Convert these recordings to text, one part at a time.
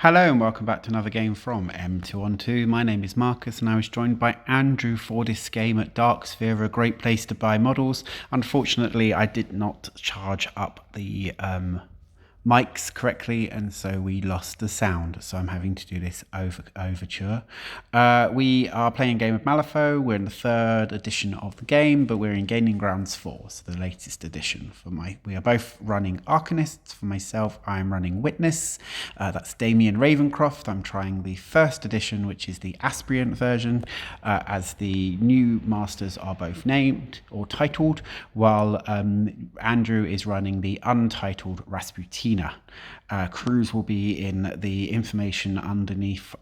Hello and welcome back to another game from M2on2. My name is Marcus and I was joined by Andrew for this game at Darksphere, a great place to buy models. Unfortunately, I did not charge up the mics correctly and so we lost the sound, so I'm having to do this overture. We are playing a game of Malifaux. We're in the third edition of the game, but we're in Gaining Grounds 4, so the latest edition. We are both running Arcanists. For myself, I'm running Witness. That's Damien Ravencroft. I'm trying the first edition, which is the Aspirant version, as the new masters are both named or titled, while Andrew is running the untitled Rasputina. Crews will be in the information underneath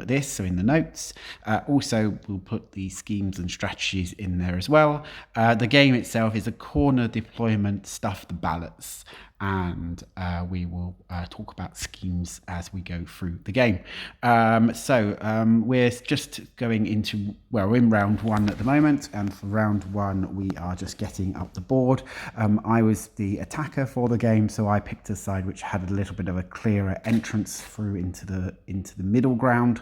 this, so in the notes. Also, we'll put the schemes and strategies in there as well. The game itself is a corner deployment stuffed ballots, and we will talk about schemes as we go through the game. We're just going into, we're in round one at the moment, and for round one we are just getting up the board. I was the attacker for the game, so I picked a side which had a little bit of a clearer entrance through into the middle ground,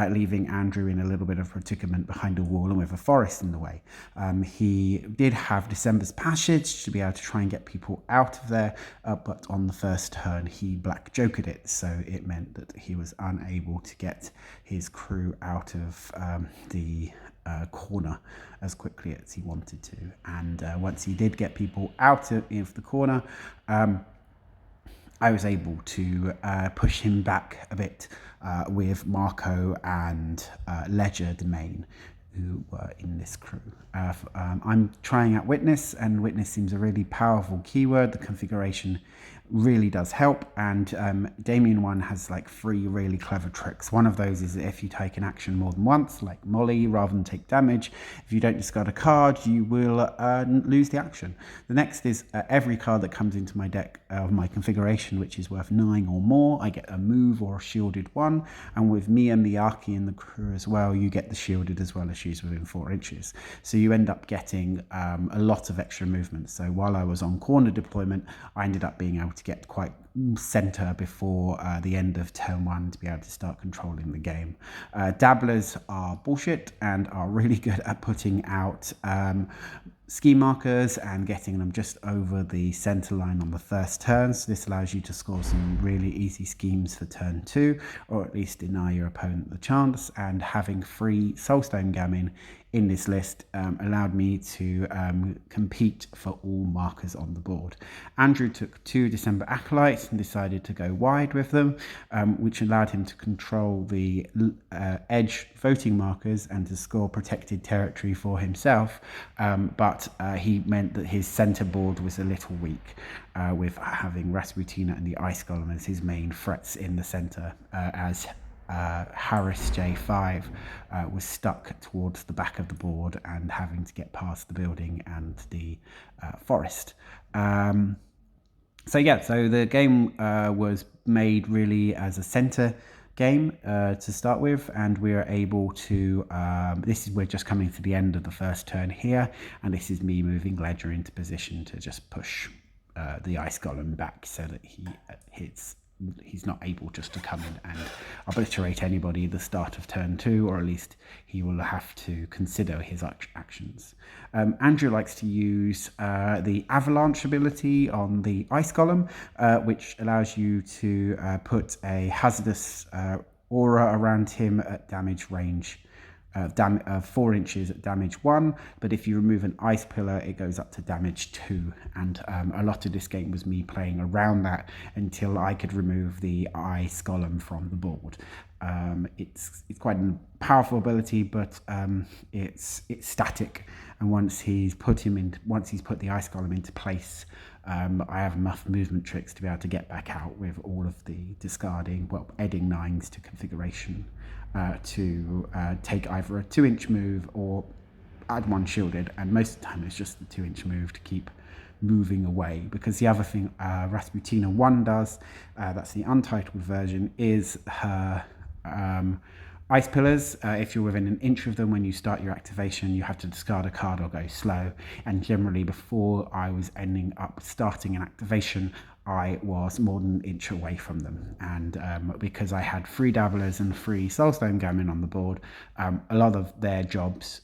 leaving Andrew in a little bit of predicament behind a wall and with a forest in the way. He did have December's Passage to be able to try and get people out of there, but on the first turn he black jokered it, so it meant that he was unable to get his crew out of the corner as quickly as he wanted to. And once he did get people out of the corner, I was able to push him back a bit with Marco and Ledger Domain, who were in this crew. I'm trying out Witness, and Witness seems a really powerful keyword. The configuration really does help, and Damien 1 has like 3 really clever tricks. One of those is that if you take an action more than once, like Molly, rather than take damage, if you don't discard a card, you will lose the action. The next is every card that comes into my deck of my configuration, which is worth 9 or more, I get a move or a shielded one, and with Miya Murakami in the crew as well, you get the shielded as well as she's within 4 inches. So you end up getting a lot of extra movement. So while I was on corner deployment, I ended up being able to get quite center before the end of turn 1 to be able to start controlling the game. Dabblers are bullshit and are really good at putting out ski markers and getting them just over the center line on the first turn. So this allows you to score some really easy schemes for turn 2, or at least deny your opponent the chance. And having 3 Soulstone Gamin in this list allowed me to compete for all markers on the board. Andrew took 2 December Acolytes and decided to go wide with them, which allowed him to control the edge voting markers and to score protected territory for himself, but he meant that his center board was a little weak, with having Rasputina and the Ice Golem as his main threats in the center, as Harris J5 was stuck towards the back of the board and having to get past the building and the forest. So the game was made really as a center game to start with, and we are able to we're just coming to the end of the first turn here, and this is me moving Ledger into position to just push the Ice Golem back so that he's not able just to come in and obliterate anybody at the start of turn 2, or at least he will have to consider his actions. Andrew likes to use the Avalanche ability on the Ice Golem, which allows you to put a hazardous aura around him at damage range 4 inches at damage 1, but if you remove an ice pillar it goes up to damage 2, and a lot of this game was me playing around that until I could remove the Ice Golem from the board. It's quite a powerful ability, but it's static, and once he's put the Ice Golem into place, I have enough movement tricks to be able to get back out with all of the adding 9s to configuration to take either a 2-inch move or add 1 shielded, and most of the time it's just the 2-inch move to keep moving away. Because the other thing Rasputina 1 does, that's the untitled version, is her Ice pillars, if you're within an inch of them when you start your activation, you have to discard a card or go slow. And generally, before I was ending up starting an activation, I was more than an inch away from them. And because I had 3 Dabblers and 3 Soulstone Gamin on the board, a lot of their jobs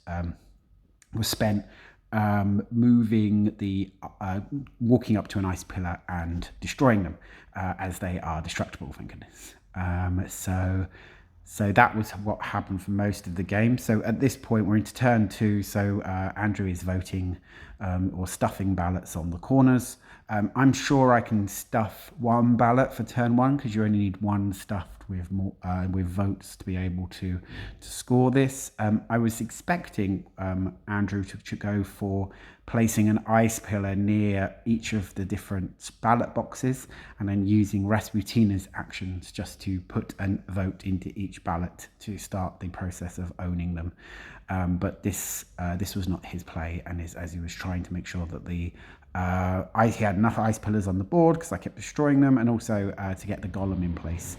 was spent moving walking up to an ice pillar and destroying them, as they are destructible, thank goodness. So that was what happened for most of the game. So at this point, we're into turn 2. So Andrew is voting or stuffing ballots on the corners. I'm sure I can stuff 1 ballot for turn 1 because you only need 1 stuffed with votes to be able to score this. I was expecting Andrew to go for placing an ice pillar near each of the different ballot boxes and then using Rasputina's actions just to put a vote into each ballot to start the process of owning them. But this was not his play, and as he was trying to make sure that he had enough ice pillars on the board because I kept destroying them, and also to get the Golem in place.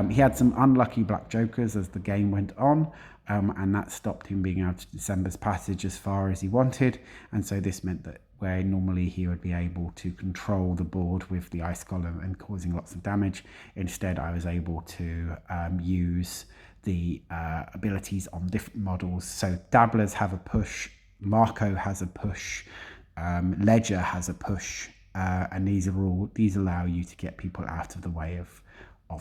He had some unlucky black jokers as the game went on, and that stopped him being able to December's passage as far as he wanted, and so this meant that where normally he would be able to control the board with the ice golem and causing lots of damage, instead I was able to use the abilities on different models. So Dabblers have a push, Marco has a push, Ledger has a push, and these allow you to get people out of the way of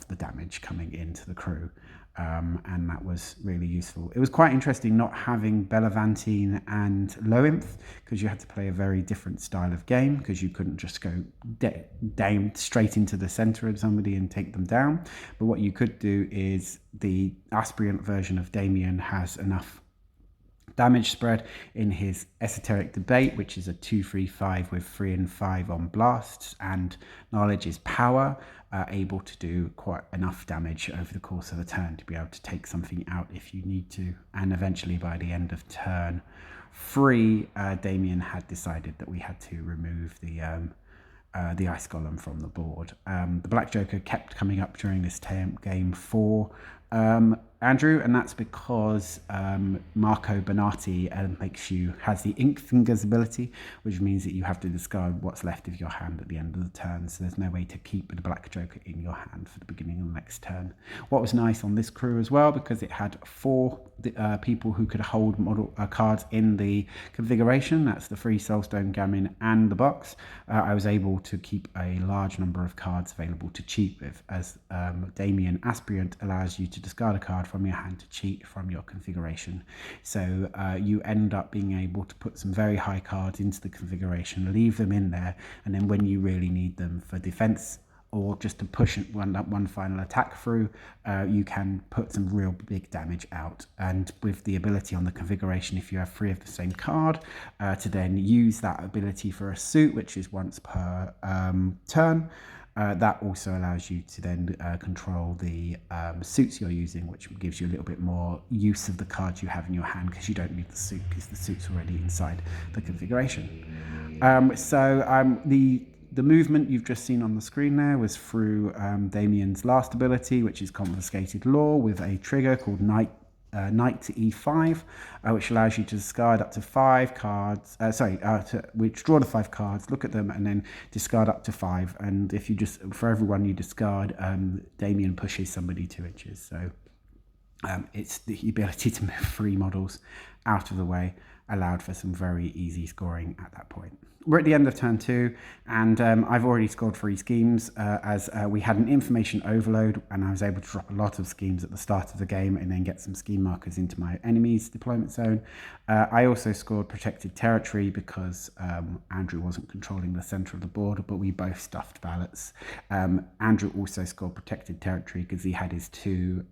the damage coming into the crew, and that was really useful. It was quite interesting not having Bellavantine and Lointh, because you had to play a very different style of game, because you couldn't just go down straight into the center of somebody and take them down. But what you could do is the Aspirant version of Damien has enough damage spread in his Esoteric Debate, which is a 2/3/5 with 3 and 5 on blasts, and Knowledge is power, able to do quite enough damage over the course of a turn to be able to take something out if you need to. And eventually by the end of turn 3, Damien had decided that we had to remove the ice golem from the board. The black joker kept coming up during this game for Andrew, and that's because Marco Bonati has the Ink Fingers ability, which means that you have to discard what's left of your hand at the end of the turn, so there's no way to keep the black joker in your hand for the beginning of the next turn. What was nice on this crew as well, because it had 4 people who could hold cards in the configuration, that's the 3 Soulstone Gamin and the box, I was able to keep a large number of cards available to cheat with, as Damien Aspirant allows you to discard a card from your hand to cheat from your configuration. So you end up being able to put some very high cards into the configuration, leave them in there, and then when you really need them for defense or just to push one final attack through, you can put some real big damage out. And with the ability on the configuration, if you have 3 of the same card, to then use that ability for a suit, which is once per turn, that also allows you to then control the suits you're using, which gives you a little bit more use of the cards you have in your hand, because you don't need the suit because the suit's already inside the configuration. The movement you've just seen on the screen there was through Damien's last ability, which is Confiscated Law, with a trigger called Knight to E5, which allows you to discard up to 5 cards, which draw the 5 cards, look at them, and then discard up to 5. And if you for everyone you discard, Damien pushes somebody 2 inches. So it's the ability to move 3 models out of the way allowed for some very easy scoring at that point. We're at the end of turn 2, and I've already scored 3 schemes as we had an information overload, and I was able to drop a lot of schemes at the start of the game and then get some scheme markers into my enemy's deployment zone. I also scored Protected Territory because Andrew wasn't controlling the center of the board, but we both stuffed ballots. Andrew also scored Protected Territory because he had his 2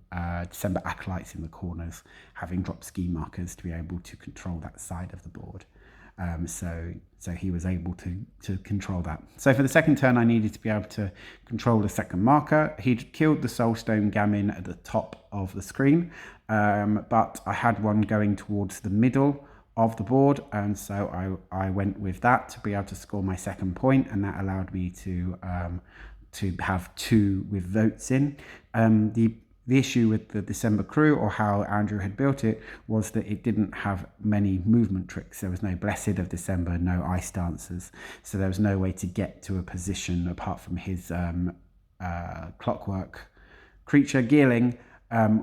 December Acolytes in the corners, having dropped scheme markers to be able to control that side of the board. So he was able to control that. So for the second turn, I needed to be able to control the second marker. He'd killed the Soulstone Gamin at the top of the screen, but I had one going towards the middle of the board, and so I went with that to be able to score my second point, and that allowed me to have 2 with votes in. The The issue with the December crew, or how Andrew had built it, was that it didn't have many movement tricks. There was no Blessed of December, no ice dancers, so there was no way to get to a position apart from his clockwork creature Gearling,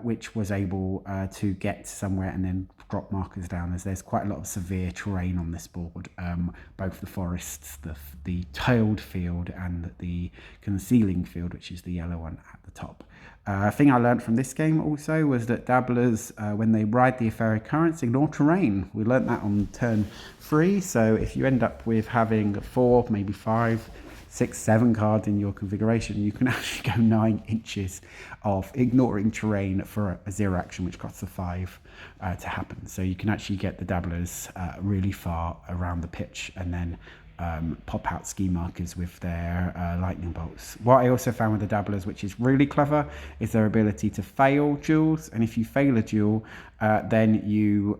which was able to get somewhere and then drop markers down, as there's quite a lot of severe terrain on this board, both the forests, the tailed field and the concealing field, which is the yellow one at the top. A thing I learned from this game also was that dabblers, when they ride the etheric currents, ignore terrain. We learnt that on turn 3, so if you end up with having 4, maybe 5, 6, 7 cards in your configuration, you can actually go 9 inches of ignoring terrain for a 0 action, which costs a 5 to happen. So you can actually get the dabblers really far around the pitch and then pop out ski markers with their lightning bolts. What I also found with the dabblers, which is really clever, is their ability to fail duels. And if you fail a duel, then you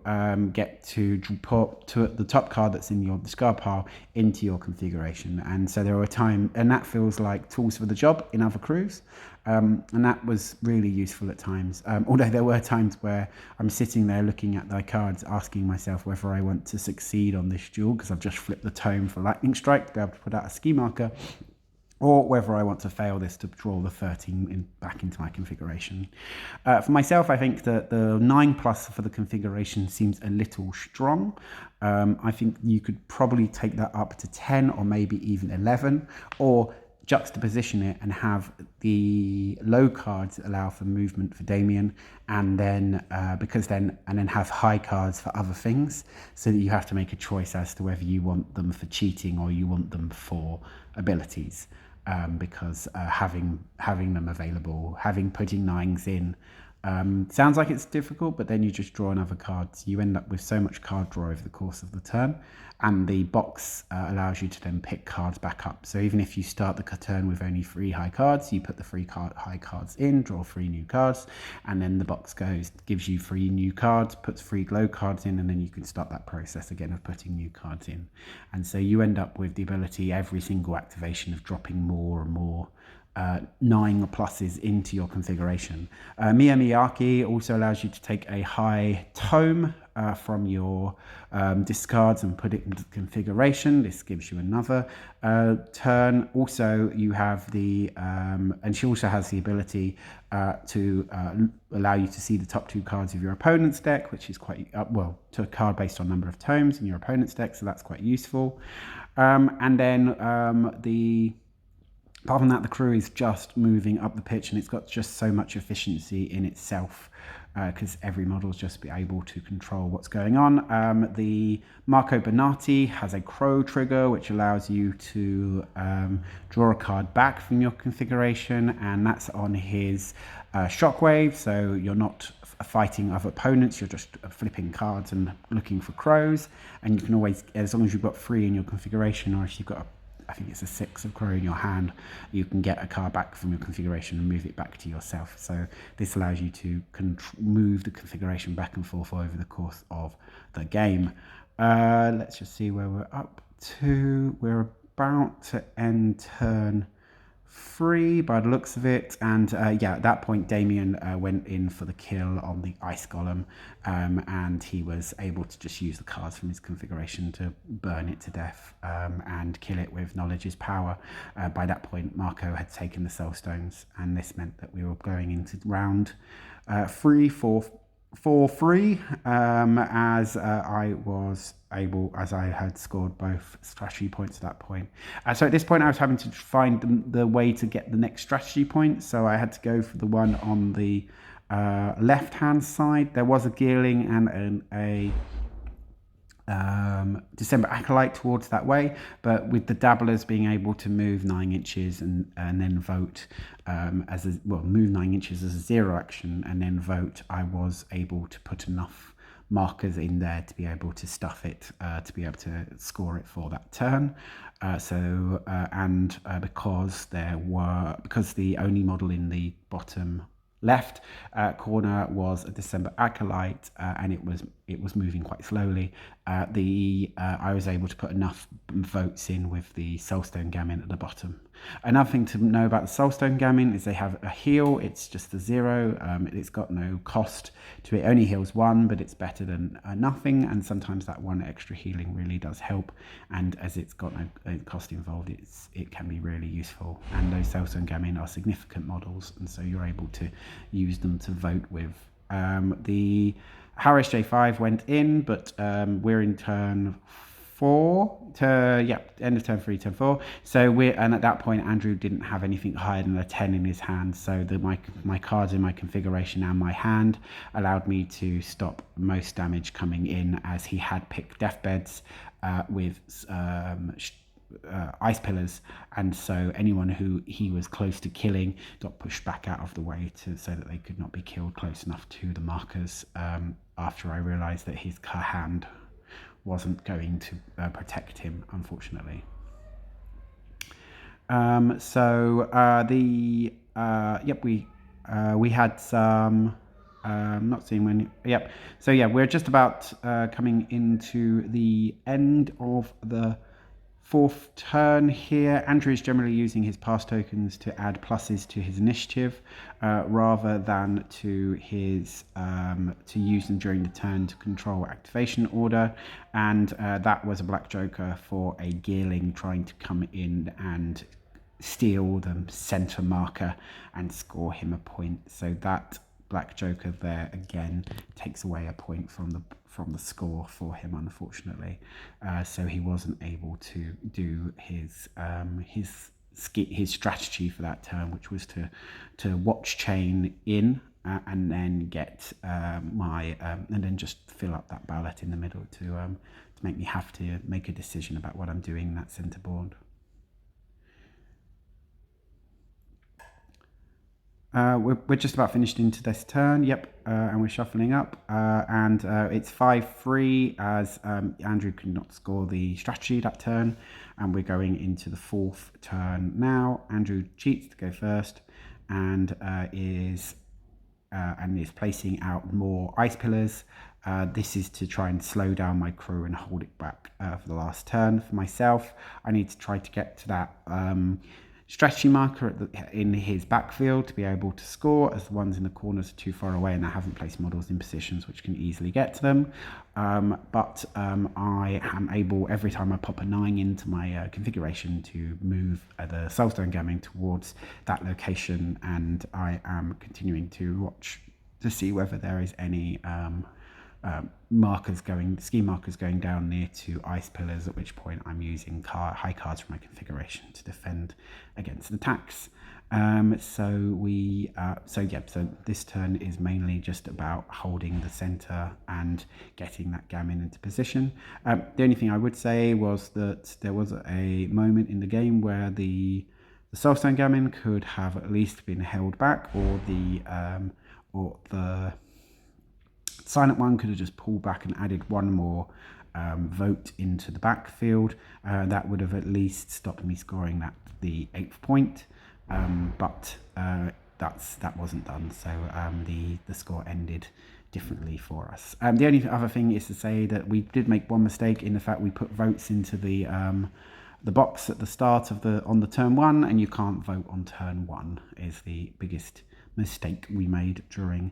get to put the top card that's in your discard pile into your configuration. And so there were times, and that feels like tools for the job in other crews. And that was really useful at times. Although there were times where I'm sitting there looking at my cards, asking myself whether I want to succeed on this duel, because I've just flipped the tome for Lightning Strike to be able to put out a ski marker, or whether I want to fail this to draw the 13 back into my configuration. For myself, I think that the 9+ for the configuration seems a little strong. I think you could probably take that up to 10 or maybe even 11, or juxtaposition it and have the low cards allow for movement for Damien, and then and then have high cards for other things, so that you have to make a choice as to whether you want them for cheating or you want them for abilities. Because having them available, putting 9s in, sounds like it's difficult, but then you just draw another card. So you end up with so much card draw over the course of the turn, and the box allows you to then pick cards back up. So even if you start the turn with only 3 high cards, you put the 3 high cards in, draw 3 new cards, and then the box gives you 3 new cards, puts 3 low cards in, and then you can start that process again of putting new cards in. And so you end up with the ability every single activation of dropping more and more 9 pluses into your configuration. Miya Murakami also allows you to take a high tome from your discards and put it into configuration. This gives you another turn. Also, you have the, and she also has the ability to allow you to see the top 2 cards of your opponent's deck, which is quite, to a card based on number of tomes in your opponent's deck, so that's quite useful. And then apart from that, the crew is just moving up the pitch, and it's got just so much efficiency in itself, because every model is just be able to control what's going on. The Marco Bonati has a crow trigger, which allows you to draw a card back from your configuration, and that's on his shockwave. So you're not fighting other opponents, you're just flipping cards and looking for crows, and you can always, as long as you've got 3 in your configuration, or if you've got I think it's a 6 of crow in your hand, you can get a card back from your configuration and move it back to yourself. So this allows you to move the configuration back and forth over the course of the game. Let's just see where we're up to. We're about to end turn 3 by the looks of it, and at that point Damien went in for the kill on the ice golem, and he was able to just use the cards from his configuration to burn it to death and kill it with knowledge is power. By that point Marco had taken the soul stones, and this meant that we were going into round 3 for free, as I had scored both strategy points at that point. So at this point I was having to find the way to get the next strategy point, so I had to go for the one on the left hand side. There was a Gearling and a December Acolyte towards that way, but with the dabblers being able to move 9 inches and then vote move 9 inches as a 0 action and then vote, I was able to put enough markers in there to be able to stuff it, to be able to score it for that turn. Because the only model in the bottom left corner was a December Acolyte, and it was moving quite slowly. I was able to put enough votes in with the Soulstone Gamin at the bottom Another thing to know about the Soulstone Gamin is they have a heal. It's just a 0. It's got no cost to it. It only heals 1, but it's better than nothing. And sometimes that 1 extra healing really does help. And as it's got no cost involved, it can be really useful. And those Soulstone Gamin are significant models, and so you're able to use them to vote with. The Harris J5 went in, but we're in turn 4 to end of turn 3, turn 4. So and at that point Andrew didn't have anything higher than a 10 in his hand, so my cards in my configuration and my hand allowed me to stop most damage coming in, as he had picked deathbeds with ice pillars, and so anyone who he was close to killing got pushed back out of the way so that they could not be killed close enough to the markers, after I realized that his hand wasn't going to protect him, unfortunately. We had some not seeing when so we're just about coming into the end of the 4th turn here. Andrew is generally using his pass tokens to add pluses to his initiative, rather than to his to use them during the turn to control activation order. And that was a black joker for a Gearling trying to come in and steal the center marker and score him a point. So that black joker there again takes away a point from the score for him, unfortunately. So he wasn't able to do his strategy for that turn, which was to watch chain in and then get and then just fill up that ballot in the middle to make me have to make a decision about what I'm doing in that center board. We're just about finished into this turn, and we're shuffling up, and it's 5-3 as Andrew could not score the strategy that turn, and we're going into the 4th turn now. Andrew cheats to go first, and is placing out more ice pillars. This is to try and slow down my crew and hold it back for the last turn. For myself, I need to try to get to that strategy marker in his backfield to be able to score, as the ones in the corners are too far away and I haven't placed models in positions which can easily get to them. But I am able, every time I pop a 9 into my configuration, to move the Soulstone Gamin towards that location, and I am continuing to watch to see whether there is any ski markers going down near to ice pillars, at which point I'm using high cards from my configuration to defend against attacks. So this turn is mainly just about holding the center and getting that Gamin into position. The only thing I would say was that there was a moment in the game where the Soulstone Gamin could have at least been held back, or the Silent One could have just pulled back and added 1 more vote into the backfield. That would have at least stopped me scoring the 8th point, but that wasn't done, so the score ended differently for us. The only other thing is to say that we did make one mistake in the fact we put votes into the box at the start of on the turn 1, and you can't vote on turn 1 is the biggest mistake we made during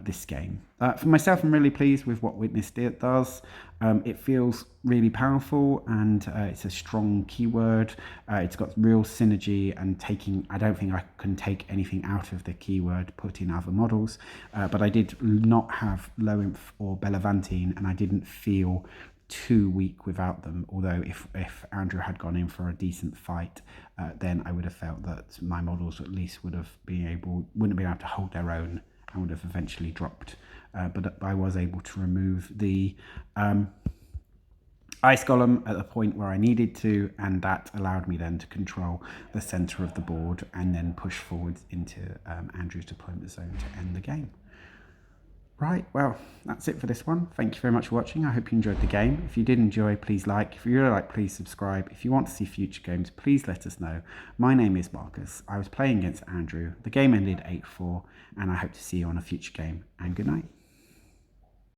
this game. For myself, I'm really pleased with what Witness does. It feels really powerful, and it's a strong keyword. It's got real synergy, and I don't think I can take anything out of the keyword put in other models, but I did not have Loinf or Bellavantine, and I didn't feel too weak without them, although if Andrew had gone in for a decent fight, then I would have felt that my models at least wouldn't have been able to hold their own, and would have eventually dropped. But I was able to remove the Ice Golem at the point where I needed to, and that allowed me then to control the center of the board and then push forwards into Andrew's deployment zone to end the game. Right, well, that's it for this one. Thank you very much for watching. I hope you enjoyed the game. If you did enjoy, please like. If you really like, please subscribe. If you want to see future games, please let us know. My name is Marcus. I was playing against Andrew. The game ended 8-4, and I hope to see you on a future game. And good night.